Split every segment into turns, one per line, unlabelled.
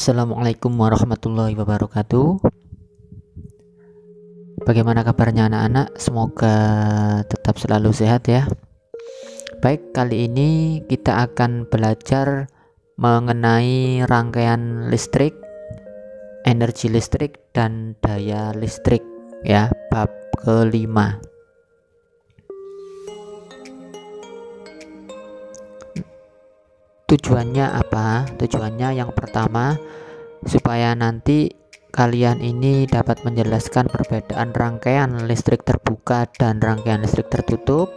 Assalamualaikum warahmatullahi wabarakatuh. Bagaimana kabarnya anak-anak? Semoga tetap selalu sehat ya. Baik, kali ini kita akan belajar mengenai rangkaian listrik, energi listrik, dan daya listrik ya, bab kelima. Tujuannya apa? Tujuannya yang pertama, supaya nanti kalian ini dapat menjelaskan perbedaan rangkaian listrik terbuka dan rangkaian listrik tertutup,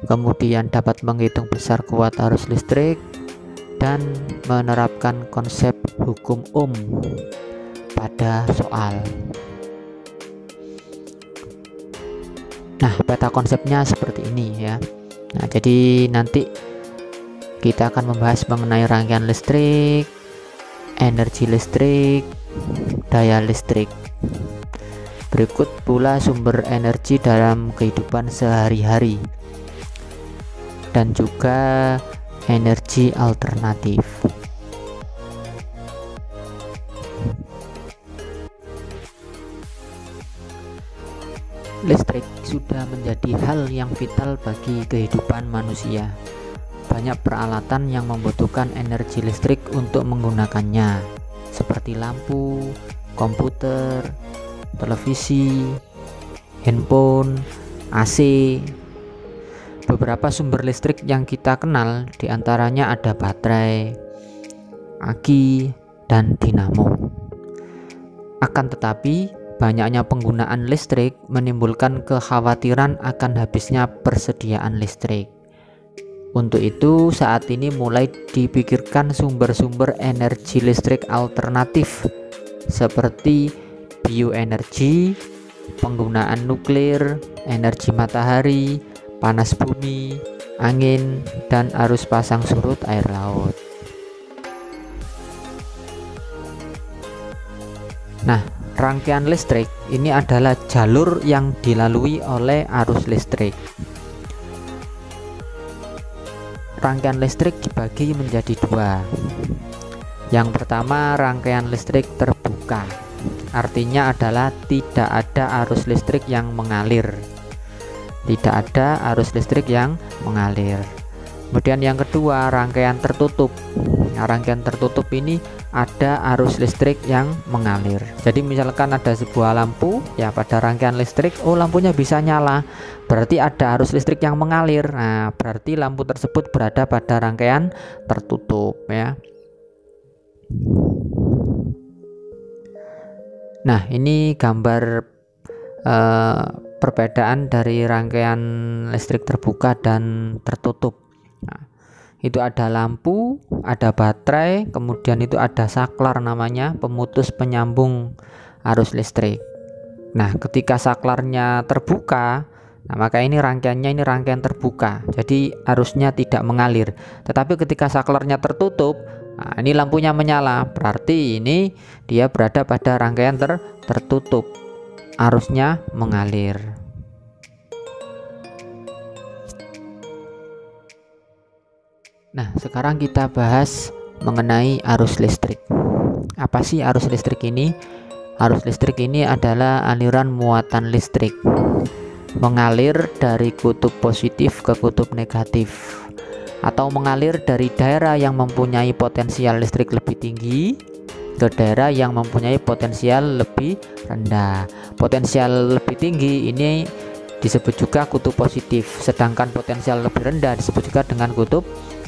kemudian dapat menghitung besar kuat arus listrik, dan menerapkan konsep hukum Ohm pada soal. Nah, peta konsepnya seperti ini ya. Nah, jadi nanti kita akan membahas mengenai rangkaian listrik, energi listrik, daya listrik. Berikut pula sumber energi dalam kehidupan sehari-hari dan juga energi alternatif. Listrik sudah menjadi hal yang vital bagi kehidupan manusia. Banyak peralatan yang membutuhkan energi listrik untuk menggunakannya, seperti lampu, komputer, televisi, handphone, AC. Beberapa sumber listrik yang kita kenal diantaranya ada baterai, aki, dan dinamo. Akan tetapi, banyaknya penggunaan listrik menimbulkan kekhawatiran akan habisnya persediaan listrik. Untuk itu, saat ini mulai dipikirkan sumber-sumber energi listrik alternatif seperti bioenergi, penggunaan nuklir, energi matahari, panas bumi, angin, dan arus pasang surut air laut. Nah, rangkaian listrik ini adalah jalur yang dilalui oleh arus listrik. Rangkaian listrik dibagi menjadi dua. Yang pertama, rangkaian listrik terbuka, artinya adalah tidak ada arus listrik yang mengalir. Tidak ada arus listrik yang mengalir. Kemudian yang kedua, rangkaian tertutup. Nah, rangkaian tertutup ini ada arus listrik yang mengalir. Jadi misalkan ada sebuah lampu ya, pada rangkaian listrik, lampunya bisa nyala, berarti ada arus listrik yang mengalir. Nah, berarti lampu tersebut berada pada rangkaian tertutup ya. Nah, ini gambar perbedaan dari rangkaian listrik terbuka dan tertutup. Nah, itu ada lampu, ada baterai, kemudian itu ada saklar namanya, pemutus penyambung arus listrik. Nah, ketika saklarnya terbuka, nah maka ini rangkaiannya ini rangkaian terbuka, jadi arusnya tidak mengalir. Tetapi ketika saklarnya tertutup, nah ini lampunya menyala, berarti ini dia berada pada rangkaian tertutup, arusnya mengalir. Nah, sekarang kita bahas mengenai arus listrik. Apa sih arus listrik ini? Arus listrik ini adalah aliran muatan listrik mengalir dari kutub positif ke kutub negatif, atau mengalir dari daerah yang mempunyai potensial listrik lebih tinggi ke daerah yang mempunyai potensial lebih rendah. Potensial lebih tinggi ini disebut juga kutub positif, sedangkan potensial lebih rendah disebut juga dengan kutub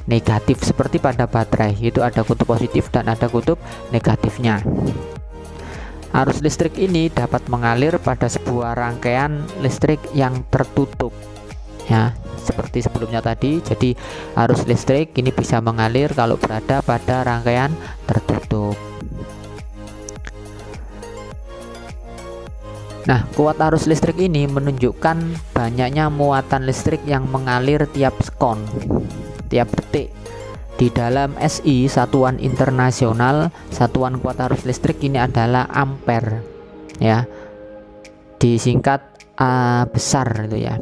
negatif. Seperti pada baterai, itu ada kutub positif dan ada kutub negatifnya. Arus listrik ini dapat mengalir pada sebuah rangkaian listrik yang tertutup ya, seperti sebelumnya tadi. Jadi arus listrik ini bisa mengalir kalau berada pada rangkaian tertutup. Nah, kuat arus listrik ini menunjukkan banyaknya muatan listrik yang mengalir tiap sekon, tiap detik. Di dalam SI, satuan internasional, satuan kuat arus listrik ini adalah ampere ya, disingkat A besar itu ya.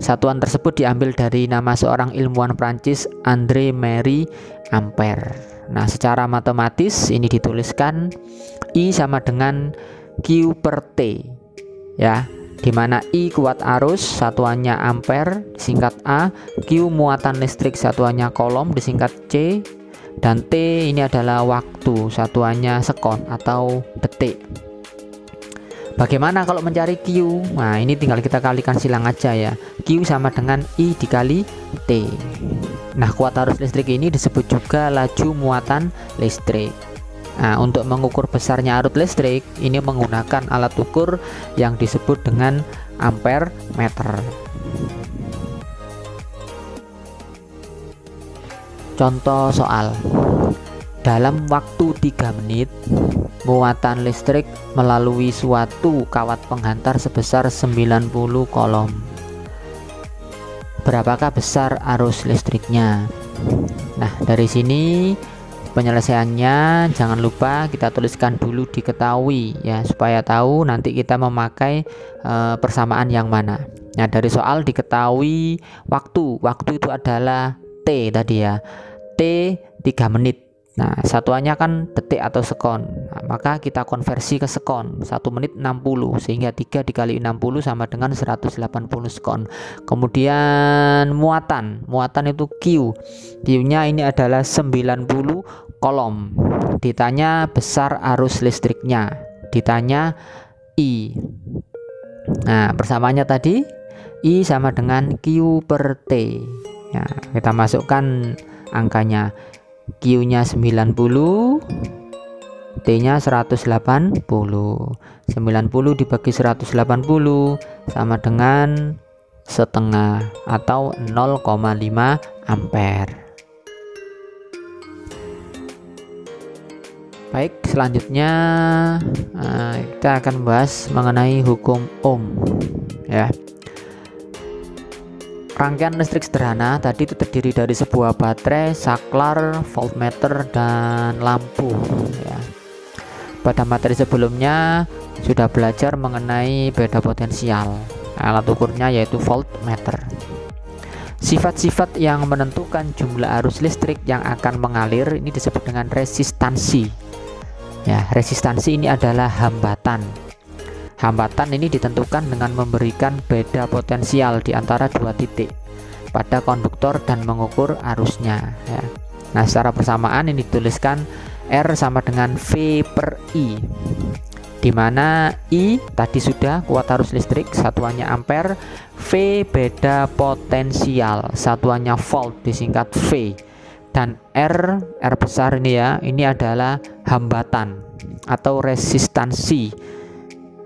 Satuan tersebut diambil dari nama seorang ilmuwan Prancis, André Marie Ampère. Nah, secara matematis ini dituliskan I sama dengan Q per T, ya, di mana I kuat arus, satuannya ampere, disingkat A, Q muatan listrik, satuannya coulomb, disingkat C, dan T ini adalah waktu, satuannya sekon atau detik. Bagaimana kalau mencari Q? Nah, ini tinggal kita kalikan silang aja ya. Q sama dengan I dikali T. Nah, kuat arus listrik ini disebut juga laju muatan listrik. Nah, untuk mengukur besarnya arus listrik, ini menggunakan alat ukur yang disebut dengan ampere meter. Contoh soal. Dalam waktu 3 menit, muatan listrik melalui suatu kawat penghantar sebesar 90 coulomb. Berapakah besar arus listriknya? Nah, dari sini penyelesaiannya jangan lupa kita tuliskan dulu diketahui ya, supaya tahu nanti kita memakai persamaan yang mana. Nah, dari soal diketahui waktu itu adalah T tadi ya, T 3 menit. Nah, satuannya kan detik atau sekon. Nah, maka kita konversi ke sekon. 1 menit 60, sehingga 3 dikali 60 sama dengan 180 sekon. Kemudian muatan itu Q. Q-nya ini adalah 90 coulomb. Ditanya besar arus listriknya. Ditanya I. Nah, persamaannya tadi I sama dengan Q per T. Ya, kita masukkan angkanya. Q-nya 90, T-nya 180. 90 dibagi 180 sama dengan setengah atau 0,5 ampere. Baik, selanjutnya kita akan bahas mengenai hukum Ohm ya. Rangkaian listrik sederhana tadi itu terdiri dari sebuah baterai, saklar, voltmeter, dan lampu ya. Pada materi sebelumnya sudah belajar mengenai beda potensial. Alat ukurnya yaitu voltmeter. Sifat-sifat yang menentukan jumlah arus listrik yang akan mengalir ini disebut dengan resistansi. Ya, resistansi ini adalah hambatan. Hambatan ini ditentukan dengan memberikan beda potensial di antara dua titik pada konduktor dan mengukur arusnya ya. Nah, secara persamaan ini dituliskan R sama dengan V per I, di mana I tadi sudah kuat arus listrik, satuannya ampere, V beda potensial, satuannya volt, disingkat V, dan R besar ini ya, ini adalah hambatan atau resistansi.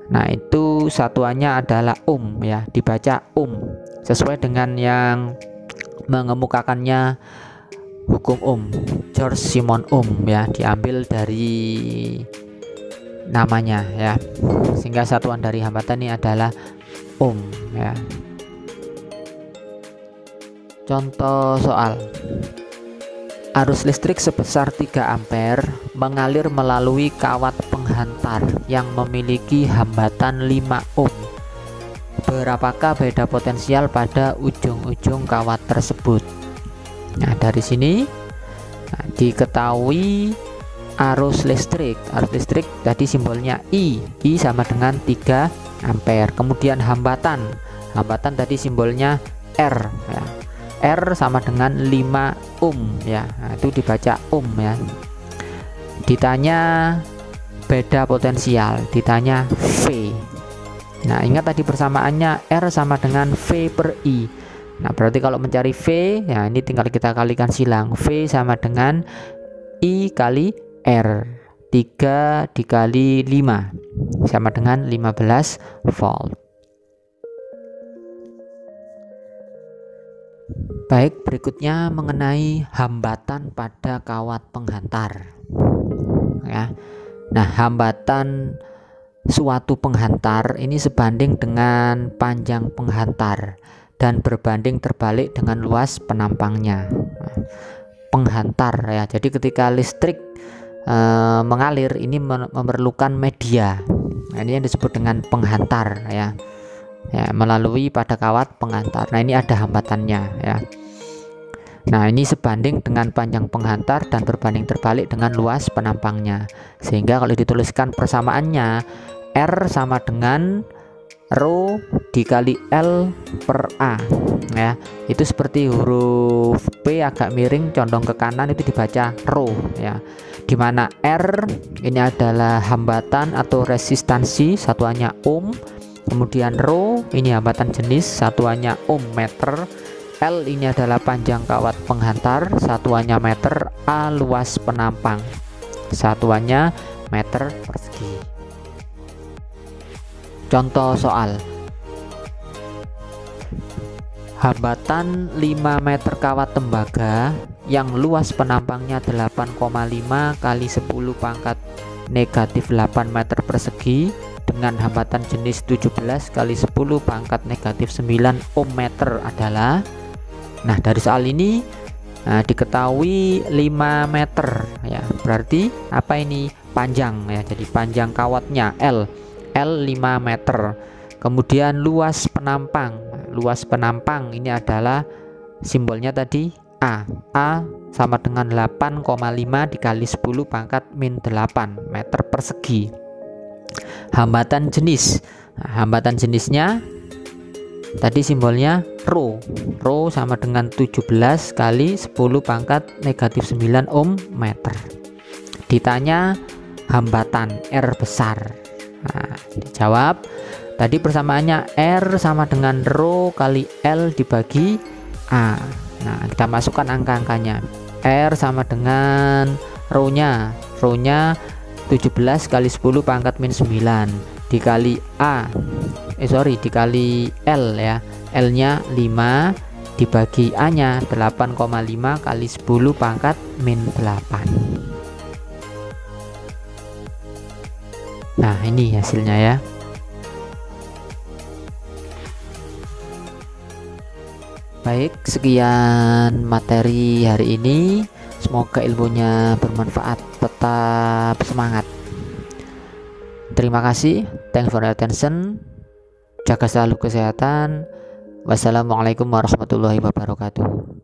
Nah, itu satuannya adalah ohm ya, dibaca ohm sesuai dengan yang mengemukakannya hukum Ohm, George Simon Ohm ya, diambil dari namanya ya, sehingga satuan dari hambatan ini adalah ohm ya. Contoh soal. Arus listrik sebesar 3 ampere mengalir melalui kawat penghantar yang memiliki hambatan 5 ohm. Berapakah beda potensial pada ujung-ujung kawat tersebut? Nah, dari sini diketahui arus listrik tadi simbolnya I sama dengan 3 ampere. Kemudian hambatan tadi simbolnya R ya. R sama dengan 5 ohm ya. Nah, itu dibaca ohm ya. Ditanya beda potensial, ditanya V. Nah, ingat tadi persamaannya R sama dengan V per I. Nah, berarti kalau mencari V ya, ini tinggal kita kalikan silang. V sama dengan I kali R. 3 dikali 5 sama dengan 15 volt. Baik, berikutnya mengenai hambatan pada kawat penghantar ya. Nah, hambatan suatu penghantar ini sebanding dengan panjang penghantar dan berbanding terbalik dengan luas penampangnya. Penghantar ya, jadi ketika listrik mengalir ini memerlukan media. Nah, ini yang disebut dengan penghantar ya. ya, melalui pada kawat penghantar. Nah, ini ada hambatannya ya. Nah, ini sebanding dengan panjang penghantar dan berbanding terbalik dengan luas penampangnya. Sehingga kalau dituliskan persamaannya, R sama dengan rho dikali L per A ya. Itu seperti huruf P agak miring condong ke kanan itu dibaca rho ya. Dimana R ini adalah hambatan atau resistansi, satuannya ohm. Kemudian rho ini hambatan jenis, satuannya ohm meter. L ini adalah panjang kawat penghantar, satuannya meter. A luas penampang, satuannya meter persegi. Contoh soal. Hambatan 5 meter kawat tembaga yang luas penampangnya 8,5 kali 10 pangkat negatif 8 meter persegi dengan hambatan jenis 17 kali 10 pangkat negatif 9 ohm meter adalah. Nah, dari soal ini diketahui 5 meter ya. Berarti apa ini? Panjang ya. Jadi panjang kawatnya L 5 meter. Kemudian luas penampang. Luas penampang ini adalah simbolnya tadi A. A sama dengan 8,5 dikali 10 pangkat min 8 meter persegi. Hambatan jenis. Nah, hambatan jenisnya tadi simbolnya rho. Rho sama dengan 17 kali 10 pangkat negatif 9 ohm meter. Ditanya hambatan R besar. Nah, dijawab tadi persamaannya R sama dengan rho kali L dibagi A. Nah, kita masukkan angka-angkanya. R sama dengan rho-nya 17 kali 10 pangkat min 9 dikali dikali L ya. L nya 5 dibagi A nya 8,5 kali 10 pangkat min 8. Nah, ini hasilnya ya. Baik, sekian materi hari ini. Semoga ilmunya bermanfaat. Tetap semangat. Terima kasih. Thanks for your attention. Jaga selalu kesehatan. Wassalamualaikum warahmatullahi wabarakatuh.